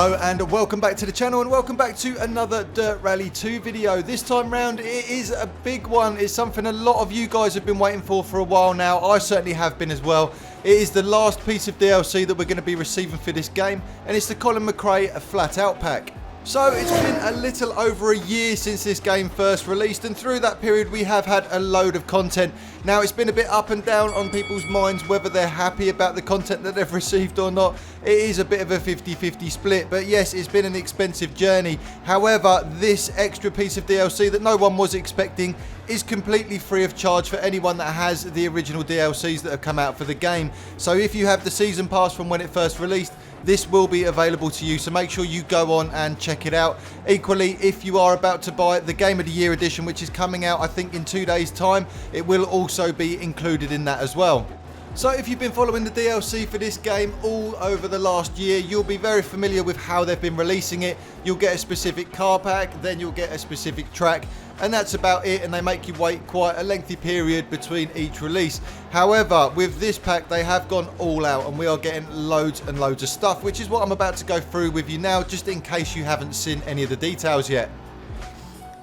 Hello and welcome back to the channel and welcome back to another Dirt Rally 2 video. This time round it is a big one. It's something a lot of you guys have been waiting for a while now. I certainly have been as well. It is the last piece of DLC that we're going to be receiving for this game, and it's the Colin McRae Flat Out Pack. So it's been a little over a year since this game first released, and through that period we have had a load of content. Now it's been a bit up and down on people's minds whether they're happy about the content that they've received or not. It is a bit of a 50-50 split, but yes, it's been an expensive journey. However, this extra piece of DLC that no one was expecting is completely free of charge for anyone that has the original DLCs that have come out for the game. So if you have the season pass from when it first released, this will be available to you, so make sure you go on and check it out. Equally, if you are about to buy the Game of the Year edition, which is coming out I think in 2 days time, it will also be included in that as well. So if you've been following the DLC for this game all over the last year, you'll be very familiar with how they've been releasing it. You'll get a specific car pack, then you'll get a specific track, and that's about it, and they make you wait quite a lengthy period between each release. However, with this pack they have gone all out and we are getting loads and loads of stuff, which is what I'm about to go through with you now, just in case you haven't seen any of the details yet.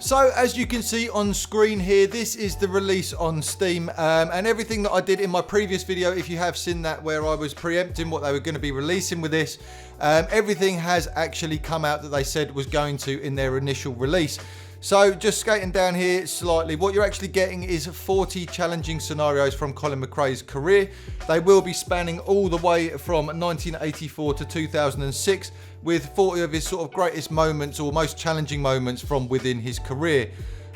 So as you can see on screen here, this is the release on Steam, and everything that I did in my previous video, if you have seen that where I was preempting what they were going to be releasing with this, everything has actually come out that they said was going to in their initial release. So just skating down here slightly, what you're actually getting is 40 challenging scenarios from Colin McRae's career. They will be spanning all the way from 1984 to 2006, with 40 of his sort of greatest moments or most challenging moments from within his career.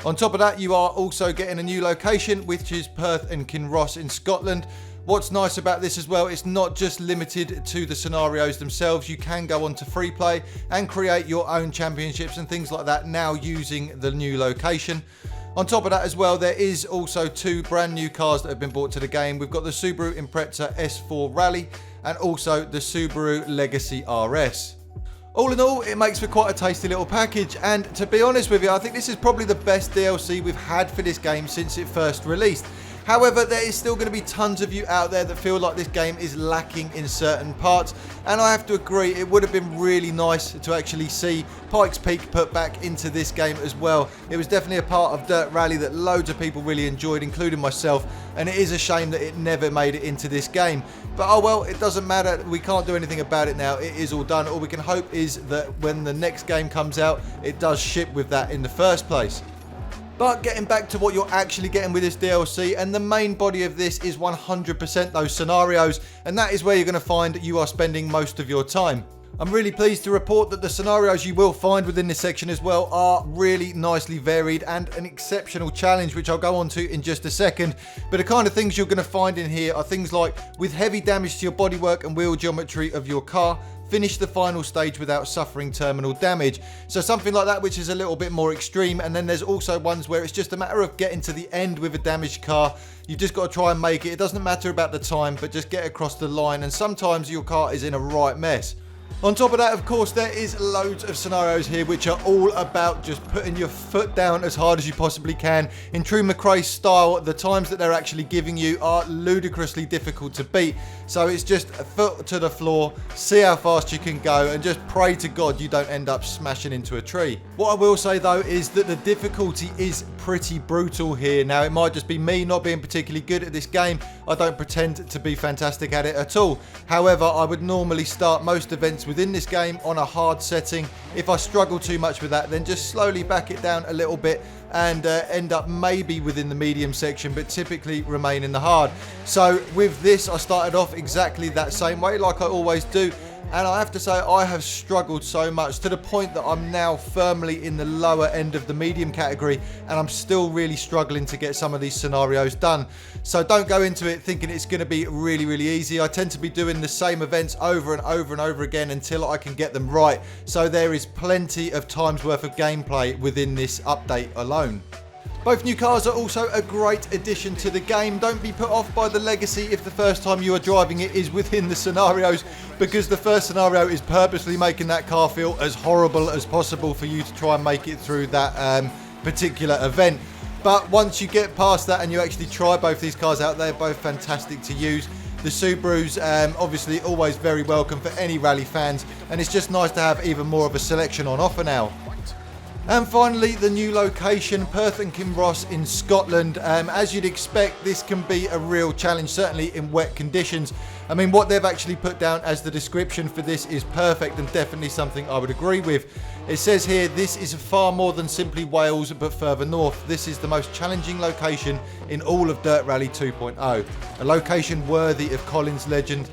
On top of that, you are also getting a new location, which is Perth and Kinross in Scotland. What's nice about this as well, it's not just limited to the scenarios themselves. You can go on to free play and create your own championships and things like that now using the new location. On top of that as well, there is also two brand new cars that have been brought to the game. We've got the Subaru Impreza Ps4 Rally and also the Subaru Legacy RS. All in all, it makes for quite a tasty little package, and to be honest with you, I think this is probably the best DLC we've had for this game since it first released. However, there is still going to be tons of you out there that feel like this game is lacking in certain parts, and I have to agree, it would have been really nice to actually see Pikes Peak put back into this game as well. It was definitely a part of Dirt Rally that loads of people really enjoyed, including myself, and it is a shame that it never made it into this game. But oh well, it doesn't matter, we can't do anything about it now, it is all done. All we can hope is that when the next game comes out, it does ship with that in the first place. But getting back to what you're actually getting with this DLC, and the main body of this is 100% those scenarios, and that is where you're going to find you are spending most of your time. I'm really pleased to report that the scenarios you will find within this section as well are really nicely varied and an exceptional challenge, which I'll go on to in just a second. But the kind of things you're going to find in here are things like, with heavy damage to your bodywork and wheel geometry of your car, finish the final stage without suffering terminal damage. So something like that, which is a little bit more extreme. And then there's also ones where it's just a matter of getting to the end with a damaged car. You've just got to try and make it. It doesn't matter about the time, but just get across the line. And sometimes your car is in a right mess. On top of that, of course, there is loads of scenarios here which are all about just putting your foot down as hard as you possibly can. In true McRae style, the times that they're actually giving you are ludicrously difficult to beat. So it's just a foot to the floor, see how fast you can go, and just pray to God you don't end up smashing into a tree. What I will say though is that the difficulty is pretty brutal here. Now, it might just be me not being particularly good at this game. I don't pretend to be fantastic at it at all. However, I would normally start most events within this game on a hard setting. If I struggle too much with that, then just slowly back it down a little bit and end up maybe within the medium section, but typically remain in the hard. So with this, I started off exactly that same way, like I always do. And I have to say, I have struggled so much to the point that I'm now firmly in the lower end of the medium category, and I'm still really struggling to get some of these scenarios done. So don't go into it thinking it's going to be really, really easy. I tend to be doing the same events over and over and over again until I can get them right. So there is plenty of time's worth of gameplay within this update alone. Both new cars are also a great addition to the game. Don't be put off by the Legacy if the first time you are driving it is within the scenarios, because the first scenario is purposely making that car feel as horrible as possible for you to try and make it through that particular event. But once you get past that and you actually try both these cars out, they're both fantastic to use. The Subarus, obviously always very welcome for any rally fans, and it's just nice to have even more of a selection on offer now. And finally, the new location, Perth and Kinross in Scotland. As you'd expect, this can be a real challenge, certainly in wet conditions. I mean, what they've actually put down as the description for this is perfect and definitely something I would agree with. It says here, this is far more than simply Wales, but further north. This is the most challenging location in all of Dirt Rally 2.0. A location worthy of Collins' legend.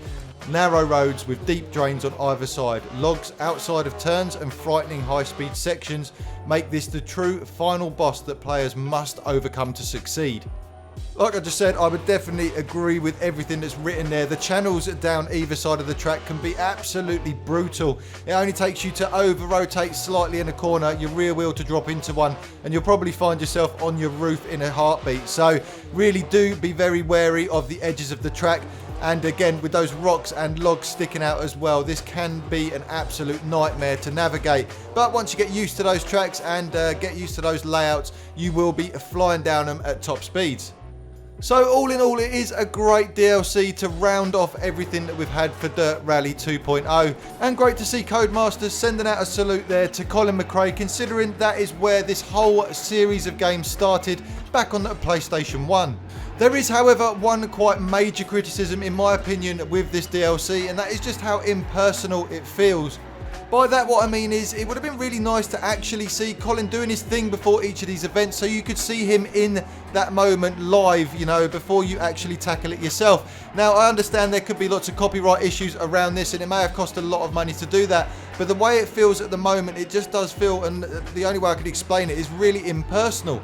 Narrow roads with deep drains on either side, logs outside of turns and frightening high-speed sections make this the true final boss that players must overcome to succeed. Like I just said, I would definitely agree with everything that's written there. The channels down either side of the track can be absolutely brutal. It only takes you to over-rotate slightly in a corner, your rear wheel to drop into one, and you'll probably find yourself on your roof in a heartbeat. So really do be very wary of the edges of the track. And again, with those rocks and logs sticking out as well, this can be an absolute nightmare to navigate. But once you get used to those tracks and get used to those layouts, you will be flying down them at top speeds. So all in all, it is a great DLC to round off everything that we've had for Dirt Rally 2.0. And great to see Codemasters sending out a salute there to Colin McRae, considering that is where this whole series of games started back on the PlayStation 1. There is, however, one quite major criticism in my opinion with this DLC, and that is just how impersonal it feels. By that, what I mean is, it would have been really nice to actually see Colin doing his thing before each of these events, so you could see him in that moment live, you know, before you actually tackle it yourself. Now, I understand there could be lots of copyright issues around this, and it may have cost a lot of money to do that, but the way it feels at the moment, it just does feel, and the only way I could explain it is really impersonal.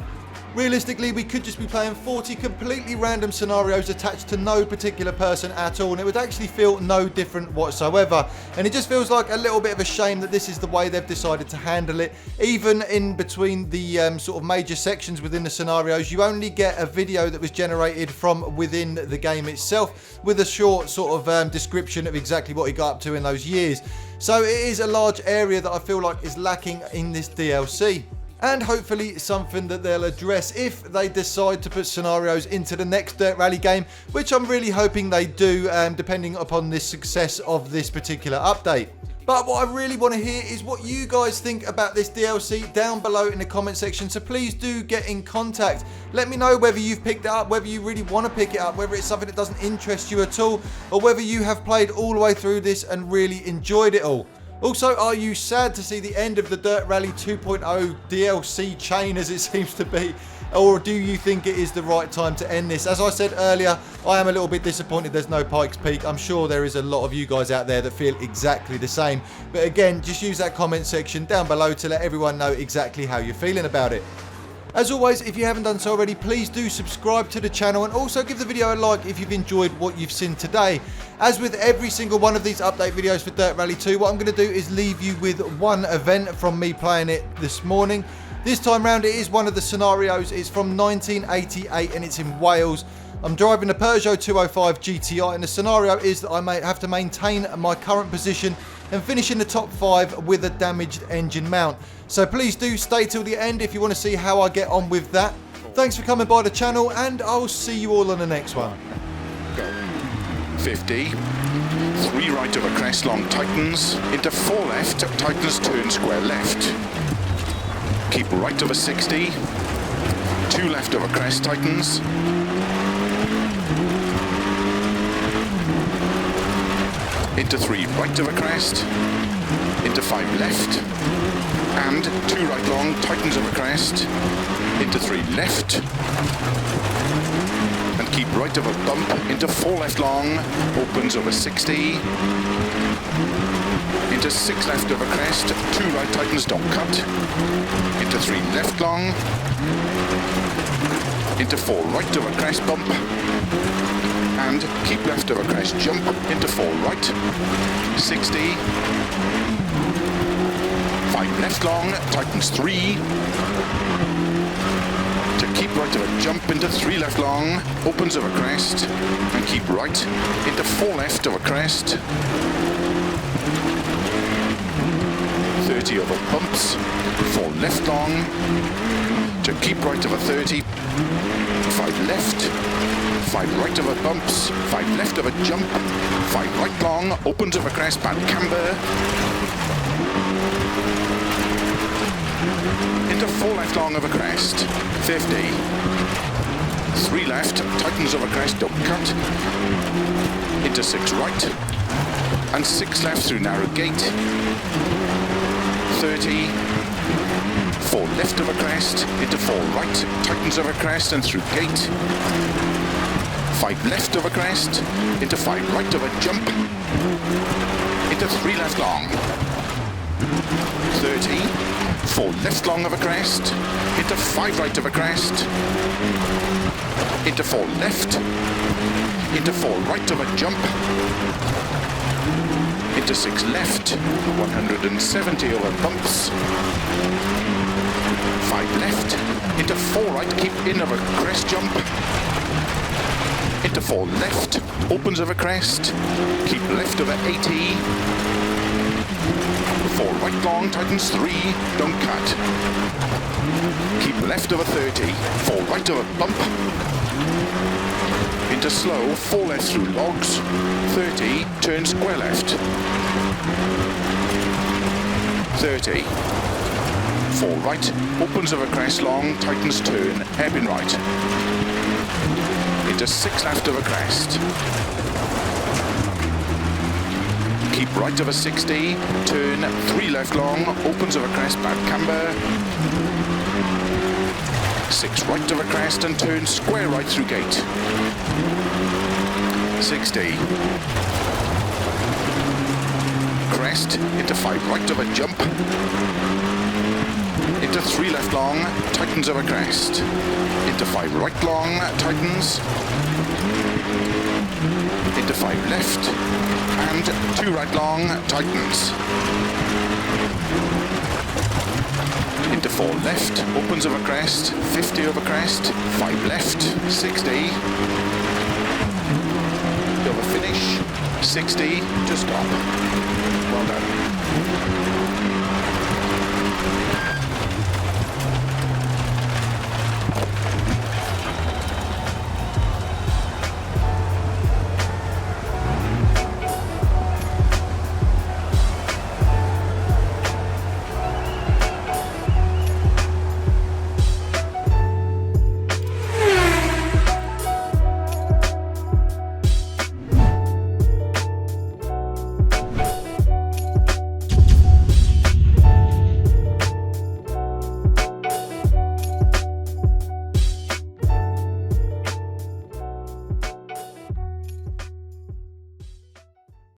Realistically, we could just be playing 40 completely random scenarios attached to no particular person at all, and it would actually feel no different whatsoever. And it just feels like a little bit of a shame that this is the way they've decided to handle it. Even in between the sort of major sections within the scenarios, you only get a video that was generated from within the game itself with a short sort of description of exactly what he got up to in those years. So it is a large area that I feel like is lacking in this DLC. And hopefully something that they'll address if they decide to put scenarios into the next Dirt Rally game, which I'm really hoping they do, depending upon the success of this particular update. But what I really want to hear is what you guys think about this DLC down below in the comment section, so please do get in contact. Let me know whether you've picked it up, whether you really want to pick it up, whether it's something that doesn't interest you at all, or whether you have played all the way through this and really enjoyed it all. Also, are you sad to see the end of the Dirt Rally 2.0 DLC chain, as it seems to be? Or do you think it is the right time to end this? As I said earlier, I am a little bit disappointed there's no Pikes Peak. I'm sure there is a lot of you guys out there that feel exactly the same. But again, just use that comment section down below to let everyone know exactly how you're feeling about it. As always, if you haven't done so already, please do subscribe to the channel and also give the video a like if you've enjoyed what you've seen today. As with every single one of these update videos for Dirt Rally 2, what I'm going to do is leave you with one event from me playing it this morning. This time round, it is one of the scenarios. It's from 1988 and it's in Wales. I'm driving a Peugeot 205 GTI, and the scenario is that I may have to maintain my current position and finish in the top 5 with a damaged engine mount. So please do stay till the end if you want to see how I get on with that. Thanks for coming by the channel, and I'll see you all on the next one. Go. 50. 3 right over crest long tightens. Into 4 left, tightens turn square left. Keep right over 60. 2 left over crest tightens. Into 3 right over crest. Into 5 left. And 2 right long, tightens over crest. Into 3 left. And keep right over bump. Into 4 left long, opens over 60. Into 6 left over crest. 2 right tightens, don't cut. Into 3 left long. Into 4 right over crest bump. And keep left over crest, jump into 4 right, 60, 5 left long, tightens 3, to keep right over jump into 3 left long, opens over crest, and keep right, into 4 left over crest, 30 over bumps, 4 left long, to keep right over 30, 5 left, 5 right over bumps, 5 left over jump, 5 right long, opens over crest, bad camber, into 4 left long over crest, 50, 3 left, tightens over crest, don't cut, into 6 right, and 6 left through narrow gate, 30, 4 left over crest, into 4 right, tightens over crest and through gate, 5 left over crest, into 5 right over jump, into 3 left long, 30, 4 left long over crest, into 5 right over crest, into 4 left, into 4 right over jump, into 6 left, 170 over bumps, 5 left, into 4 right, keep in over crest jump, into 4 left, opens over crest, keep left over 80, 4 right long, tightens 3, don't cut, keep left over 30, 4 right over bump, into slow, 4 left through logs, 30, turn square left, 30, 4 right, opens over crest long, tightens turn, hairpin right, into 6 left over crest, keep right over 60, turn 3 left long, opens over crest, bad camber, 6 right over crest and turn square right through gate, 60, crest, into 5 right over jump, into 3 left long, tightens over crest, into 5 right long, tightens, into 5 left, and 2 right long, tightens, into 4 left, opens over crest, 50 over crest, 5 left, 60, over finish, 60, to stop, well done.